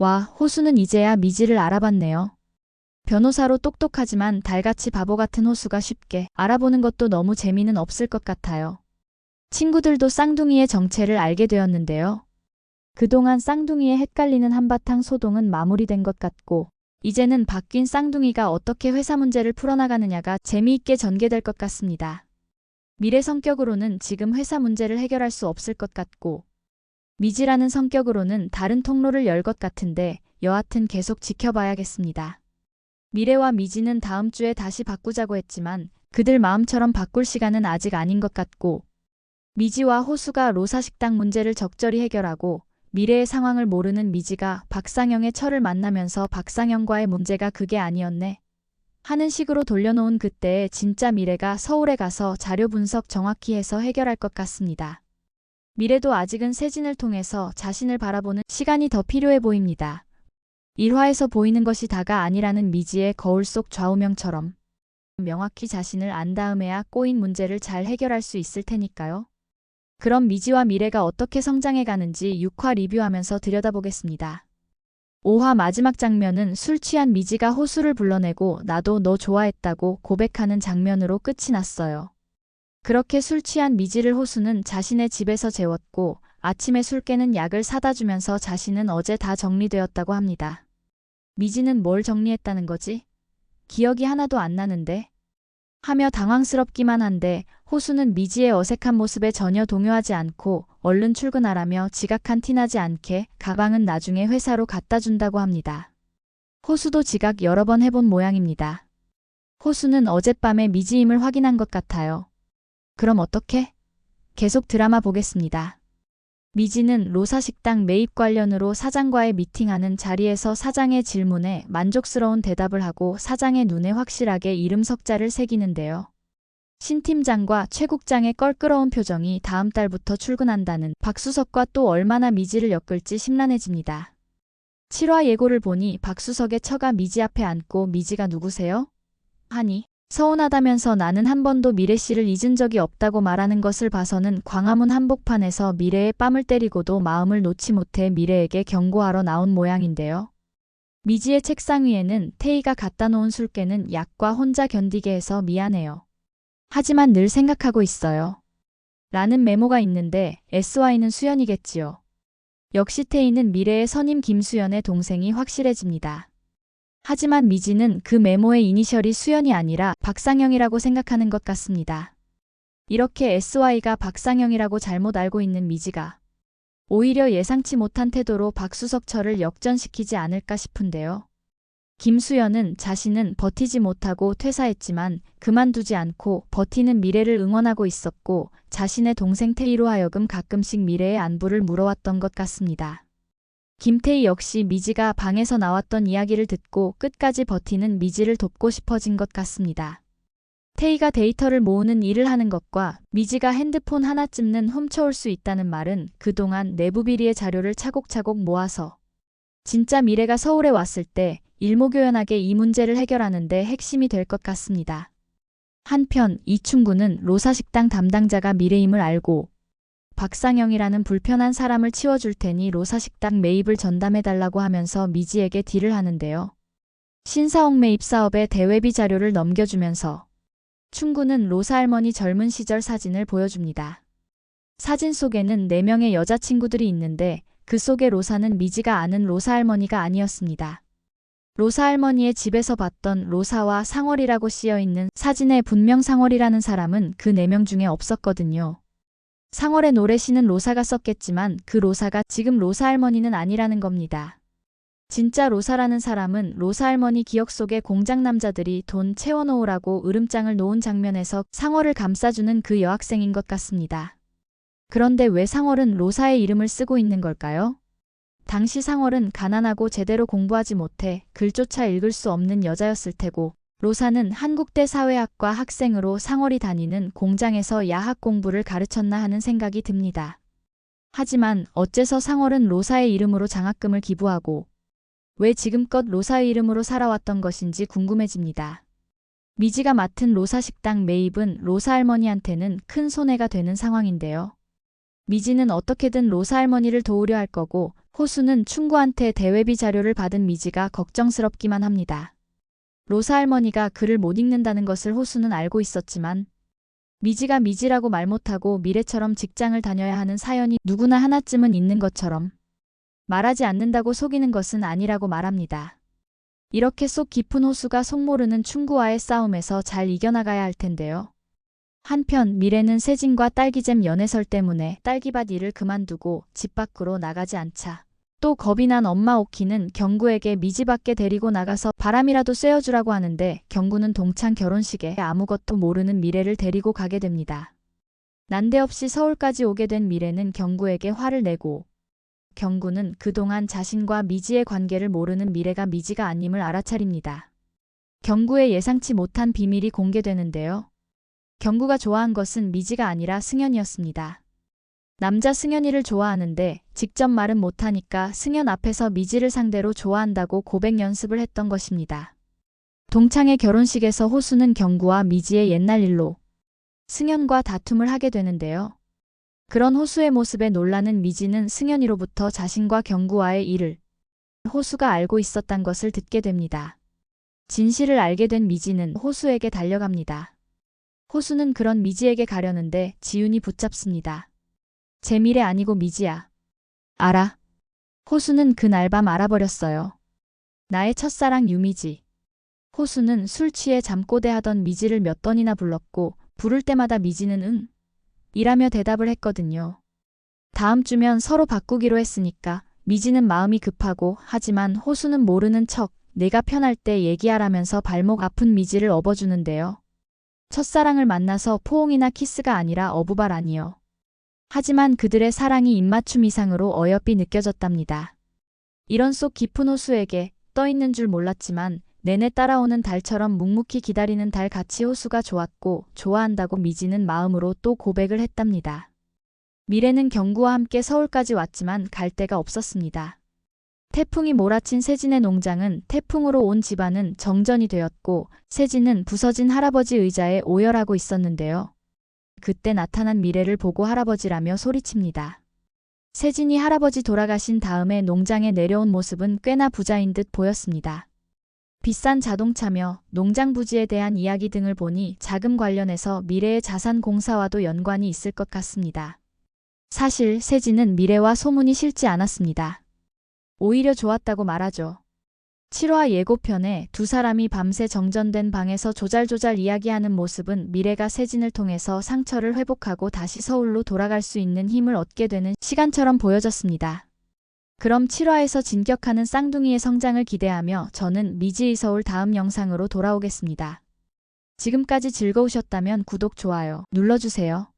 와, 호수는 이제야 미지를 알아봤네요. 변호사로 똑똑하지만 달같이 바보 같은 호수가 쉽게 알아보는 것도 너무 재미는 없을 것 같아요. 친구들도 쌍둥이의 정체를 알게 되었는데요. 그동안 쌍둥이의 헷갈리는 한바탕 소동은 마무리된 것 같고, 이제는 바뀐 쌍둥이가 어떻게 회사 문제를 풀어나가느냐가 재미있게 전개될 것 같습니다. 미래 성격으로는 지금 회사 문제를 해결할 수 없을 것 같고, 미지라는 성격으로는 다른 통로를 열 것 같은데 여하튼 계속 지켜봐야겠습니다. 미래와 미지는 다음 주에 다시 바꾸자고 했지만 그들 마음처럼 바꿀 시간은 아직 아닌 것 같고, 미지와 호수가 로사식당 문제를 적절히 해결하고 미래의 상황을 모르는 미지가 박상영의 철을 만나면서 박상영과의 문제가 그게 아니었네 하는 식으로 돌려놓은 그때의 진짜 미래가 서울에 가서 자료 분석 정확히 해서 해결할 것 같습니다. 미래도 아직은 세진을 통해서 자신을 바라보는 시간이 더 필요해 보입니다. 1화에서 보이는 것이 다가 아니라는 미지의 거울 속 좌우명처럼 명확히 자신을 안 다음에야 꼬인 문제를 잘 해결할 수 있을 테니까요. 그럼 미지와 미래가 어떻게 성장해 가는지 6화 리뷰하면서 들여다보겠습니다. 5화 마지막 장면은 술 취한 미지가 호수를 불러내고 나도 너 좋아했다고 고백하는 장면으로 끝이 났어요. 그렇게 술 취한 미지를 호수는 자신의 집에서 재웠고 아침에 술 깨는 약을 사다 주면서 자신은 어제 다 정리되었다고 합니다. 미지는 뭘 정리했다는 거지? 기억이 하나도 안 나는데? 하며 당황스럽기만 한데 호수는 미지의 어색한 모습에 전혀 동요하지 않고 얼른 출근하라며 지각한 티나지 않게 가방은 나중에 회사로 갖다 준다고 합니다. 호수도 지각 여러 번 해본 모양입니다. 호수는 어젯밤에 미지임을 확인한 것 같아요. 그럼 어떻게? 계속 드라마 보겠습니다. 미지는 로사식당 매입 관련으로 사장과의 미팅하는 자리에서 사장의 질문에 만족스러운 대답을 하고 사장의 눈에 확실하게 이름 석자를 새기는데요. 신 팀장과 최 국장의 껄끄러운 표정이 다음 달부터 출근한다는 박수석과 또 얼마나 미지를 엮을지 심란해집니다. 7화 예고를 보니 박수석의 처가 미지 앞에 앉고 미지가 누구세요? 하니 서운하다면서 나는 한 번도 미래 씨를 잊은 적이 없다고 말하는 것을 봐서는 광화문 한복판에서 미래의 뺨을 때리고도 마음을 놓지 못해 미래에게 경고하러 나온 모양인데요. 미지의 책상 위에는 태희가 갖다 놓은 술깨는 약과 혼자 견디게 해서 미안해요. 하지만 늘 생각하고 있어요. 라는 메모가 있는데 SY는 수연이겠지요. 역시 태희는 미래의 선임 김수연의 동생이 확실해집니다. 하지만 미지는 그 메모의 이니셜이 수연이 아니라 박상영이라고 생각하는 것 같습니다. 이렇게 SY가 박상영이라고 잘못 알고 있는 미지가 오히려 예상치 못한 태도로 박수석처를 역전시키지 않을까 싶은데요. 김수연은 자신은 버티지 못하고 퇴사했지만 그만두지 않고 버티는 미래를 응원하고 있었고 자신의 동생 태희로 하여금 가끔씩 미래의 안부를 물어왔던 것 같습니다. 김태희 역시 미지가 방에서 나왔던 이야기를 듣고 끝까지 버티는 미지를 돕고 싶어진 것 같습니다. 태희가 데이터를 모으는 일을 하는 것과 미지가 핸드폰 하나쯤은 훔쳐올 수 있다는 말은 그동안 내부 비리의 자료를 차곡차곡 모아서 진짜 미래가 서울에 왔을 때 일목요연하게 이 문제를 해결하는 데 핵심이 될 것 같습니다. 한편 이충구는 로사식당 담당자가 미래임을 알고 박상영이라는 불편한 사람을 치워줄 테니 로사식당 매입을 전담해달라고 하면서 미지에게 딜을 하는데요. 신사옥 매입 사업의 대외비 자료를 넘겨주면서 충구는 로사 할머니 젊은 시절 사진을 보여줍니다. 사진 속에는 4명의 여자친구들이 있는데 그 속의 로사는 미지가 아는 로사 할머니가 아니었습니다. 로사 할머니의 집에서 봤던 로사와 상월이라고 씌어있는 사진에 분명 상월이라는 사람은 그 4명 중에 없었거든요. 상월의 노래시는 로사가 썼겠지만 그 로사가 지금 로사 할머니는 아니라는 겁니다. 진짜 로사라는 사람은 로사 할머니 기억 속에 공장 남자들이 돈 채워놓으라고 으름장을 놓은 장면에서 상월을 감싸주는 그 여학생인 것 같습니다. 그런데 왜 상월은 로사의 이름을 쓰고 있는 걸까요? 당시 상월은 가난하고 제대로 공부하지 못해 글조차 읽을 수 없는 여자였을 테고 로사는 한국대 사회학과 학생으로 상월이 다니는 공장에서 야학 공부를 가르쳤나 하는 생각이 듭니다. 하지만 어째서 상월은 로사의 이름으로 장학금을 기부하고 왜 지금껏 로사의 이름으로 살아왔던 것인지 궁금해집니다. 미지가 맡은 로사식당 매입은 로사 할머니한테는 큰 손해가 되는 상황인데요. 미지는 어떻게든 로사 할머니를 도우려 할 거고 호수는 충구한테 대외비 자료를 받은 미지가 걱정스럽기만 합니다. 로사 할머니가 글을 못 읽는다는 것을 호수는 알고 있었지만 미지가 미지라고 말 못하고 미래처럼 직장을 다녀야 하는 사연이 누구나 하나쯤은 있는 것처럼 말하지 않는다고 속이는 것은 아니라고 말합니다. 이렇게 속 깊은 호수가 속모르는 충구와의 싸움에서 잘 이겨나가야 할 텐데요. 한편 미래는 세진과 딸기잼 연애설 때문에 딸기밭 일을 그만두고 집 밖으로 나가지 않자 또 겁이 난 엄마 오키는 경구에게 미지 밖에 데리고 나가서 바람이라도 쐬어주라고 하는데 경구는 동창 결혼식에 아무것도 모르는 미래를 데리고 가게 됩니다. 난데없이 서울까지 오게 된 미래는 경구에게 화를 내고 경구는 그동안 자신과 미지의 관계를 모르는 미래가 미지가 아님을 알아차립니다. 경구의 예상치 못한 비밀이 공개되는데요. 경구가 좋아한 것은 미지가 아니라 승연이었습니다. 남자 승연이를 좋아하는데 직접 말은 못하니까 승연 앞에서 미지를 상대로 좋아한다고 고백 연습을 했던 것입니다. 동창의 결혼식에서 호수는 경구와 미지의 옛날 일로 승연과 다툼을 하게 되는데요. 그런 호수의 모습에 놀라는 미지는 승연이로부터 자신과 경구와의 일을 호수가 알고 있었단 것을 듣게 됩니다. 진실을 알게 된 미지는 호수에게 달려갑니다. 호수는 그런 미지에게 가려는데 지훈이 붙잡습니다. 제 미래 아니고 미지야. 알아. 호수는 그날 밤 알아버렸어요. 나의 첫사랑 유미지. 호수는 술 취해 잠꼬대하던 미지를 몇 번이나 불렀고 부를 때마다 미지는 응. 이라며 대답을 했거든요. 다음 주면 서로 바꾸기로 했으니까 미지는 마음이 급하고 하지만 호수는 모르는 척 내가 편할 때 얘기하라면서 발목 아픈 미지를 업어주는데요. 첫사랑을 만나서 포옹이나 키스가 아니라 어부발 아니요. 하지만 그들의 사랑이 입맞춤 이상으로 어여삐 느껴졌답니다. 이런 속 깊은 호수에게 떠있는 줄 몰랐지만 내내 따라오는 달처럼 묵묵히 기다리는 달같이 호수가 좋았고 좋아한다고 미지는 마음으로 또 고백을 했답니다. 미래는 경구와 함께 서울까지 왔지만 갈 데가 없었습니다. 태풍이 몰아친 세진의 농장은 태풍으로 온 집안은 정전이 되었고 세진은 부서진 할아버지 의자에 오열하고 있었는데요. 그때 나타난 미래를 보고 할아버지라며 소리칩니다. 세진이 할아버지 돌아가신 다음에 농장에 내려온 모습은 꽤나 부자인 듯 보였습니다. 비싼 자동차며 농장 부지에 대한 이야기 등을 보니 자금 관련해서 미래의 자산 공사와도 연관이 있을 것 같습니다. 사실 세진은 미래와 소문이 싫지 않았습니다. 오히려 좋았다고 말하죠. 7화 예고편에 두 사람이 밤새 정전된 방에서 조잘조잘 이야기하는 모습은 미래가 세진을 통해서 상처를 회복하고 다시 서울로 돌아갈 수 있는 힘을 얻게 되는 시간처럼 보여졌습니다. 그럼 7화에서 진격하는 쌍둥이의 성장을 기대하며 저는 미지의 서울 다음 영상으로 돌아오겠습니다. 지금까지 즐거우셨다면 구독, 좋아요 눌러주세요.